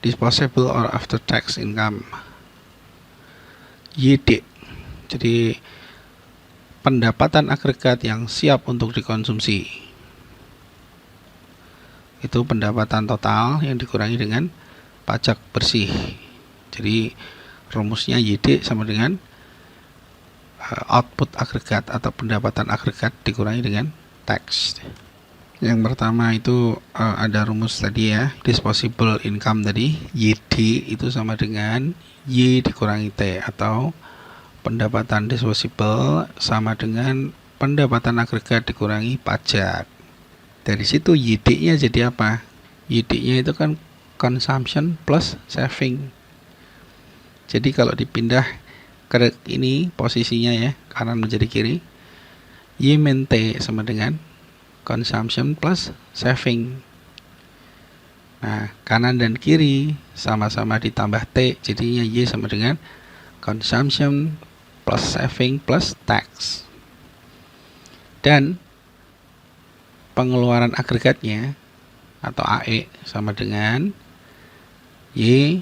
disposable or after tax income, YD. Jadi pendapatan agregat yang siap untuk dikonsumsi. Itu pendapatan total yang dikurangi dengan pajak bersih. Jadi rumusnya YD sama dengan output agregat atau pendapatan agregat dikurangi dengan tax. Yang pertama itu ada rumus tadi ya, disposable income tadi, YD itu sama dengan Y dikurangi T, atau pendapatan disposable sama dengan pendapatan agregat dikurangi pajak. Dari situ YD-nya jadi apa? YD-nya itu kan consumption plus saving. Jadi kalau dipindah ke ini posisinya ya, kanan menjadi kiri, Y min T sama dengan consumption plus saving. Nah, kanan dan kiri sama-sama ditambah T, jadinya Y sama dengan consumption plus saving plus tax. Dan pengeluaran agregatnya atau AE sama dengan Y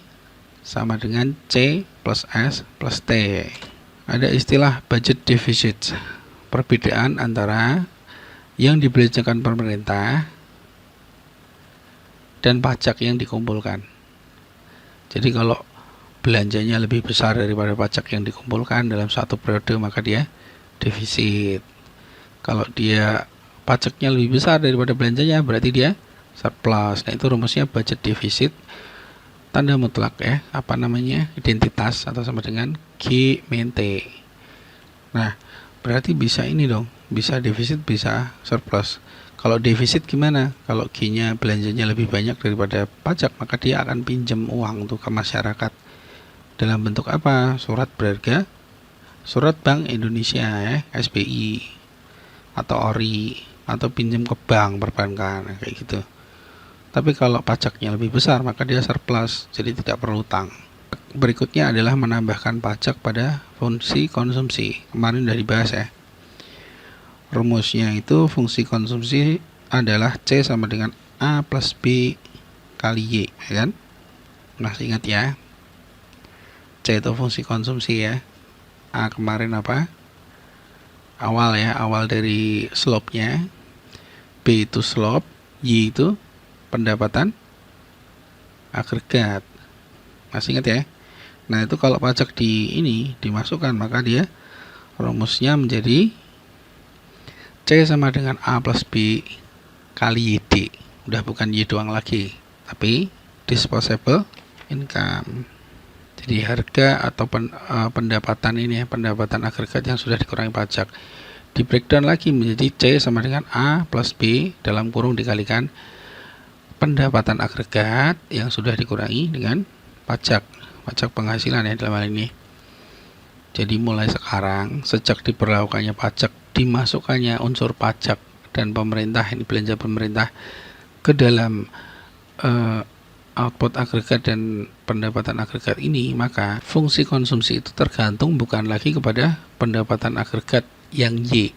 sama dengan C plus S plus T. Ada istilah budget deficit, perbedaan antara yang dibelanjakan pemerintah dan pajak yang dikumpulkan. Jadi kalau belanjanya lebih besar daripada pajak yang dikumpulkan dalam satu periode, maka dia defisit. Kalau dia pajaknya lebih besar daripada belanjanya, berarti dia surplus. Nah, itu rumusnya budget deficit, tanda mutlak ya, identitas atau sama dengan G min T. Nah, berarti bisa ini dong, bisa defisit, bisa surplus. Kalau defisit gimana? Kalau G-nya belanjanya lebih banyak daripada pajak, maka dia akan pinjam uang tuh ke masyarakat. Dalam bentuk apa? Surat berharga, surat Bank Indonesia ya, SBI atau ORI, atau pinjam ke bank perbankan kayak gitu. Tapi kalau pajaknya lebih besar, maka dia surplus, jadi tidak perlu utang. Berikutnya adalah menambahkan pajak pada fungsi konsumsi. Kemarin sudah dibahas ya. Rumusnya itu fungsi konsumsi adalah C sama dengan A plus B kali Y, ya kan? Masih ingat ya? C itu fungsi konsumsi ya. A kemarin apa? Awal ya, awal dari slope-nya. B itu slope, Y itu pendapatan agregat. Masih ingat ya? Nah, itu kalau pajak dimasukkan, maka dia rumusnya menjadi C sama dengan A plus B kali YD. Udah bukan Y doang lagi, tapi disposable income. Jadi harga atau pendapatan ini ya, pendapatan agregat yang sudah dikurangi pajak, di breakdown lagi menjadi C sama dengan A plus B dalam kurung dikalikan pendapatan agregat yang sudah dikurangi dengan pajak penghasilan ya dalam hal ini. Jadi mulai sekarang, sejak diberlakukannya pajak, dimasukkannya unsur pajak dan pemerintah, ini belanja pemerintah ke dalam output agregat dan pendapatan agregat ini, maka fungsi konsumsi itu tergantung bukan lagi kepada pendapatan agregat yang Y,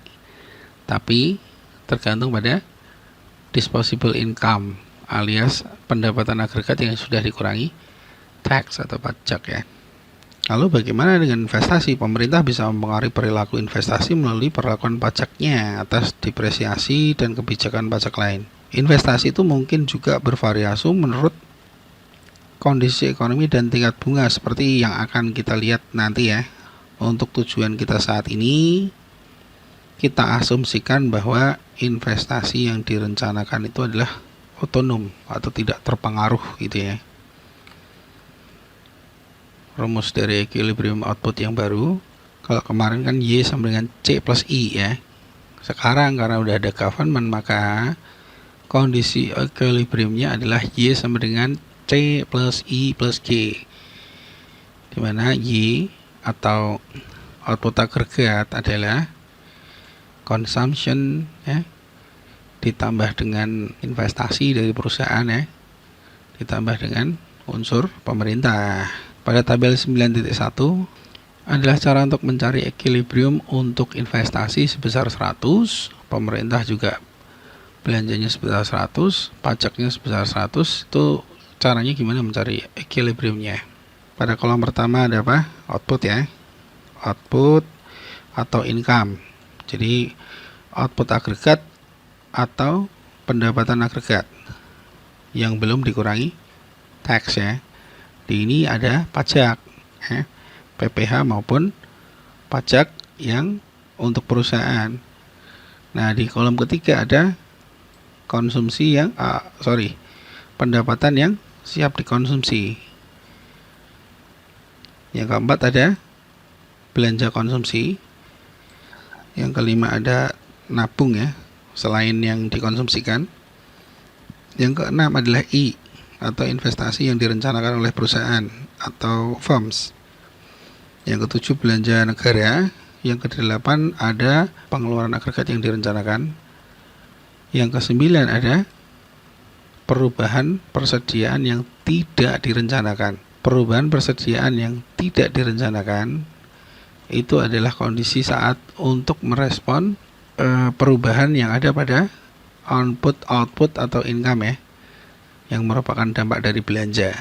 tapi tergantung pada disposable income alias pendapatan agregat yang sudah dikurangi tax atau pajak ya. Lalu bagaimana dengan investasi? Pemerintah bisa mempengaruhi perilaku investasi melalui perlakuan pajaknya atas depresiasi dan kebijakan pajak lain. Investasi itu mungkin juga bervariasi menurut kondisi ekonomi dan tingkat bunga seperti yang akan kita lihat nanti ya. Untuk tujuan kita saat ini, kita asumsikan bahwa investasi yang direncanakan itu adalah otonom atau tidak terpengaruh gitu ya. Rumus dari equilibrium output yang baru, kalau kemarin kan Y sama dengan C plus I ya. Sekarang karena udah ada government, maka kondisi equilibriumnya adalah Y sama dengan C plus I plus G, dimana Y atau output agregat adalah consumption ya, ditambah dengan investasi dari perusahaan ya, ditambah dengan unsur pemerintah. Pada tabel 9.1 adalah cara untuk mencari equilibrium untuk investasi sebesar 100, pemerintah juga belanjanya sebesar 100, pajaknya sebesar 100, itu caranya gimana mencari equilibriumnya? Pada kolom pertama ada apa? Output ya. Output atau income. Jadi output agregat atau pendapatan agregat yang belum dikurangi tax ya. Di ini ada pajak ya, PPh maupun pajak yang untuk perusahaan. Nah, di kolom ketiga ada konsumsi yang pendapatan yang siap dikonsumsi. Yang keempat ada belanja konsumsi. Yang kelima ada nabung ya, selain yang dikonsumsikan. Yang keenam adalah I atau investasi yang direncanakan oleh perusahaan atau firms. Yang ketujuh belanja negara. Yang kedelapan ada pengeluaran agregat yang direncanakan. Yang kesembilan ada perubahan persediaan yang tidak direncanakan. Perubahan persediaan yang tidak direncanakan itu adalah kondisi saat untuk merespon perubahan yang ada pada output atau income ya, yang merupakan dampak dari belanja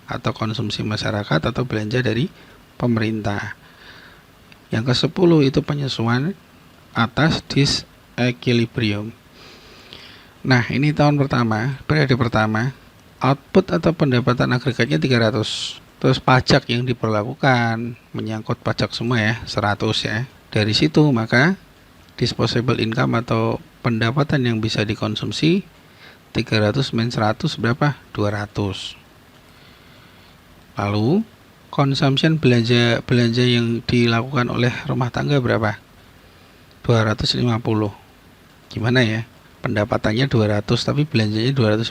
atau konsumsi masyarakat atau belanja dari pemerintah. Yang ke-10 itu penyesuaian atas disequilibrium. Nah, ini tahun pertama, periode pertama, output atau pendapatan agregatnya 300. Terus pajak yang diperlakukan menyangkut pajak semua ya, 100 ya. Dari situ maka disposable income atau pendapatan yang bisa dikonsumsi 300 min 100 berapa? 200. Lalu consumption belanja yang dilakukan oleh rumah tangga berapa? 250. Gimana ya? Pendapatannya 200 tapi belanjanya 250.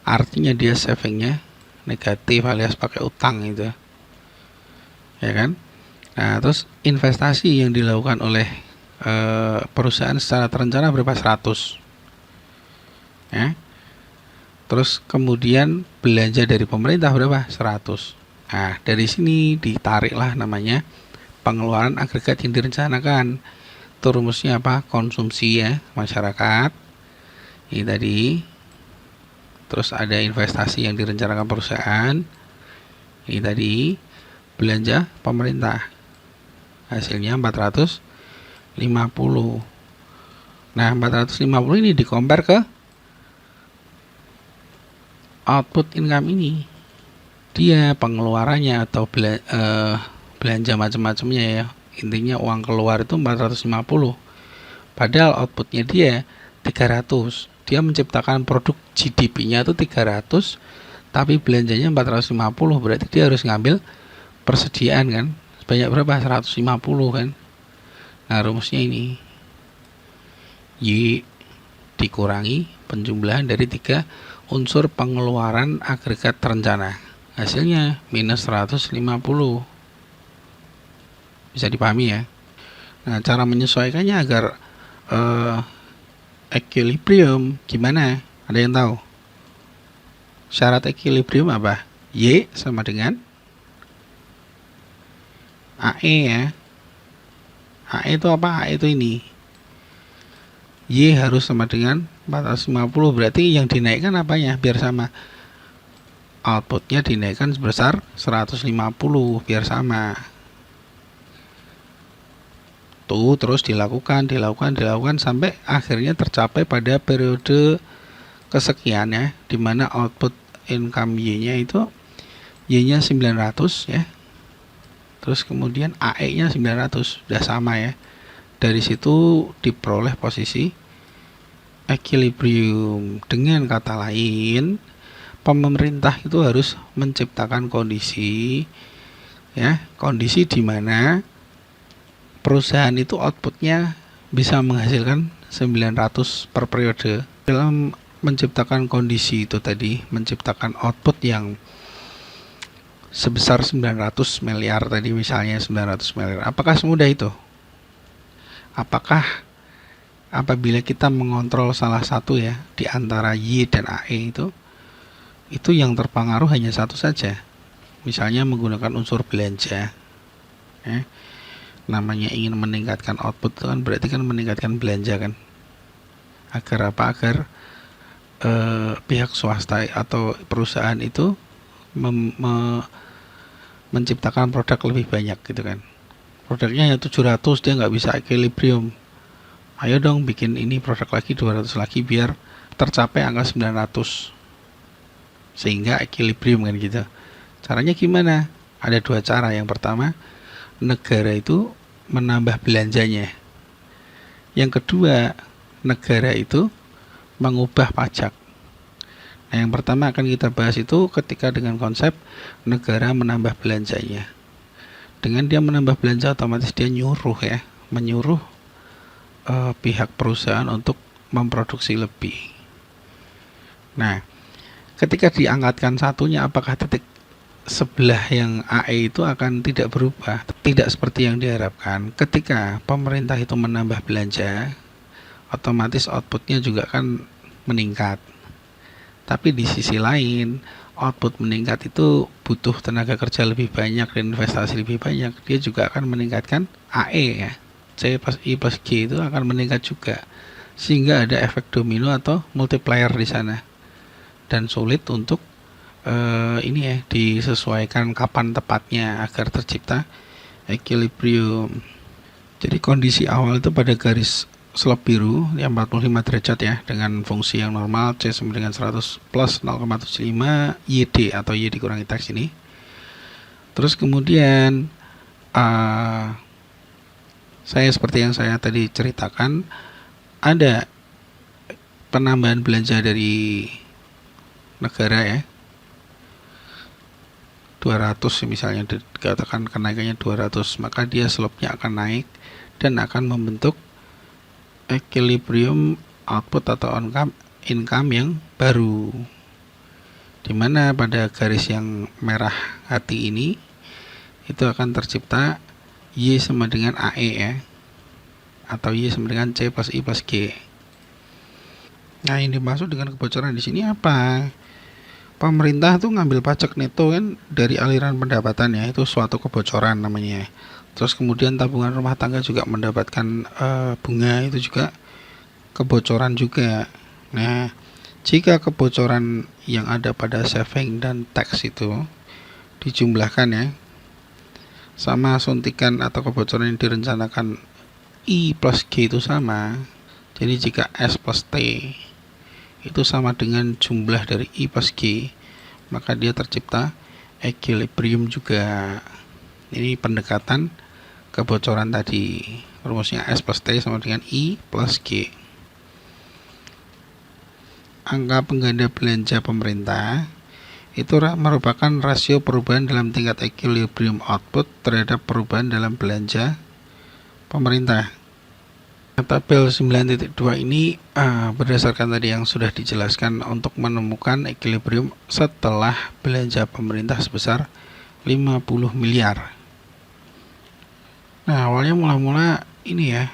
Artinya dia savingnya negatif alias pakai utang itu. Ya kan? Nah, terus investasi yang dilakukan oleh perusahaan secara terencana berapa? 100. Ya. Terus kemudian belanja dari pemerintah berapa? 100. Nah, dari sini ditariklah namanya pengeluaran agregat yang direncanakan. Itu rumusnya apa? Konsumsi ya, masyarakat. Ini tadi. Terus ada investasi yang direncanakan perusahaan. Ini tadi belanja pemerintah. Hasilnya 450. Nah, 450 ini di-compare ke output income ini. Dia pengeluarannya atau belanja macam-macamnya ya. Intinya uang keluar itu 450. Padahal outputnya dia 300. Dia menciptakan produk GDP-nya itu 300, tapi belanjanya 450. Berarti dia harus ngambil persediaan kan. Sebanyak berapa? 150 kan. Nah, rumusnya ini. Y dikurangi penjumlahan dari 3 unsur pengeluaran agregat terencana. Hasilnya minus 150. Bisa dipahami ya. Nah, cara menyesuaikannya agar equilibrium gimana? Ada yang tahu? Syarat equilibrium apa? Y sama dengan AE ya. AE itu apa? AE itu ini. Y harus sama dengan 450. Berarti yang dinaikkan apanya? Biar sama. Outputnya dinaikkan sebesar 150 biar sama. Tuh terus dilakukan sampai akhirnya tercapai pada periode kesekian ya, dimana output income Y-nya itu Y-nya 900 ya. Terus kemudian AE-nya 900, udah sama ya. Dari situ diperoleh posisi equilibrium. Dengan kata lain, pemerintah itu harus menciptakan kondisi ya, kondisi di mana perusahaan itu outputnya bisa menghasilkan 900 per periode. Dalam menciptakan kondisi itu tadi, menciptakan output yang sebesar 900 miliar tadi, misalnya 900 miliar. Apakah semudah itu? Apakah apabila kita mengontrol salah satu ya di antara Y dan AE itu yang terpengaruh hanya satu saja. Misalnya menggunakan unsur belanja. Namanya ingin meningkatkan output itu kan berarti kan meningkatkan belanja kan. Agar apa? Agar pihak swasta atau perusahaan itu menciptakan produk lebih banyak gitu kan. Produknya hanya 700, dia nggak bisa equilibrium. Ayo dong bikin ini produk lagi 200 lagi biar tercapai angka 900 sehingga equilibrium kan gitu. Caranya gimana? Ada dua cara. Yang pertama, negara itu menambah belanjanya. Yang kedua, negara itu mengubah pajak. Nah, yang pertama akan kita bahas itu ketika dengan konsep negara menambah belanjanya. Dengan dia menambah belanja, otomatis dia menyuruh pihak perusahaan untuk memproduksi lebih. Nah, ketika diangkatkan satunya, apakah titik sebelah yang AE itu akan tidak berubah? Tidak seperti yang diharapkan. Ketika pemerintah itu menambah belanja, otomatis outputnya juga akan meningkat. Tapi di sisi lain, output meningkat itu butuh tenaga kerja lebih banyak dan investasi lebih banyak. Dia juga akan meningkatkan AE ya. C plus I plus G itu akan meningkat juga. Sehingga ada efek domino atau multiplier di sana. Dan sulit untuk disesuaikan kapan tepatnya agar tercipta equilibrium. Jadi kondisi awal itu pada garis slope biru yang 45 derajat ya, dengan fungsi yang normal C sama dengan 100 plus 0,75 YD atau Y dikurangi teks ini. Terus kemudian saya seperti yang saya tadi ceritakan, ada penambahan belanja dari negara ya, 200 misalnya, dikatakan kenaikannya 200, maka dia slope-nya akan naik dan akan membentuk equilibrium output atau income yang baru, dimana pada garis yang merah hati ini itu akan tercipta Y sama dengan AE ya, atau Y sama dengan C plus I plus G. Nah, yang dimaksud dengan kebocoran di sini apa? Pemerintah tuh ngambil pajak neto kan dari aliran pendapatan ya, itu suatu kebocoran namanya. Terus kemudian tabungan rumah tangga juga mendapatkan bunga, itu juga kebocoran juga. Nah, jika kebocoran yang ada pada saving dan tax itu dijumlahkan ya, sama suntikan atau kebocoran yang direncanakan I plus G itu sama. Jadi jika S plus T itu sama dengan jumlah dari I plus G, maka dia tercipta equilibrium juga. Ini pendekatan kebocoran tadi. Rumusnya S plus T sama dengan I plus G. Angka pengganda belanja pemerintah itu merupakan rasio perubahan dalam tingkat equilibrium output terhadap perubahan dalam belanja pemerintah. Tabel 9.2 ini berdasarkan tadi yang sudah dijelaskan untuk menemukan equilibrium setelah belanja pemerintah sebesar 50 miliar. Nah, awalnya mula-mula ini ya,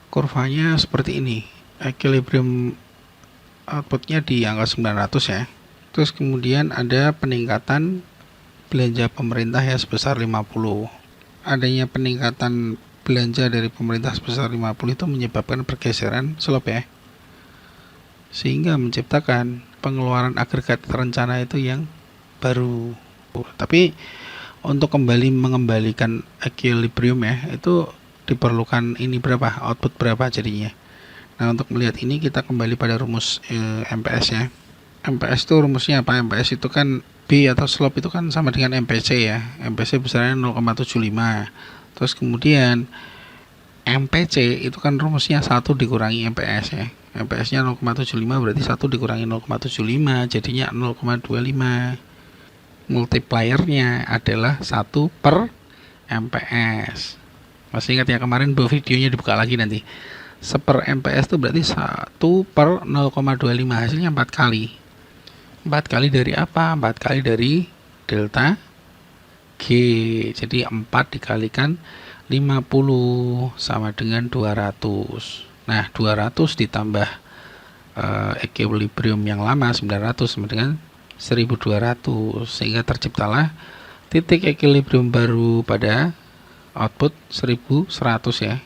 kurvanya seperti ini. Equilibrium outputnya di angka 900 ya. Terus kemudian ada peningkatan belanja pemerintah ya sebesar 50. Adanya peningkatan belanja dari pemerintah sebesar 50 itu menyebabkan pergeseran slope ya, sehingga menciptakan pengeluaran agregat terencana itu yang baru. Tapi untuk mengembalikan equilibrium ya, itu diperlukan ini berapa, output berapa jadinya. Nah, untuk melihat ini kita kembali pada rumus MPS ya. MPS itu rumusnya apa? MPS itu kan B atau slope itu kan sama dengan MPC ya. MPC besarnya 0,75. Terus kemudian MPC itu kan rumusnya 1 dikurangi MPS ya. MPS-nya 0,75 berarti 1 dikurangi 0,75 jadinya 0,25. Multipliernya adalah 1 per MPS. Masih ingat ya kemarin videonya dibuka lagi nanti. 1 per MPS itu berarti 1 per 0,25, hasilnya 4 kali. 4 kali dari apa? 4 kali dari delta G. Jadi 4 dikalikan 50 sama dengan 200. Nah, 200 ditambah equilibrium yang lama 900 sama dengan 1200, sehingga terciptalah titik equilibrium baru pada output 1100 ya.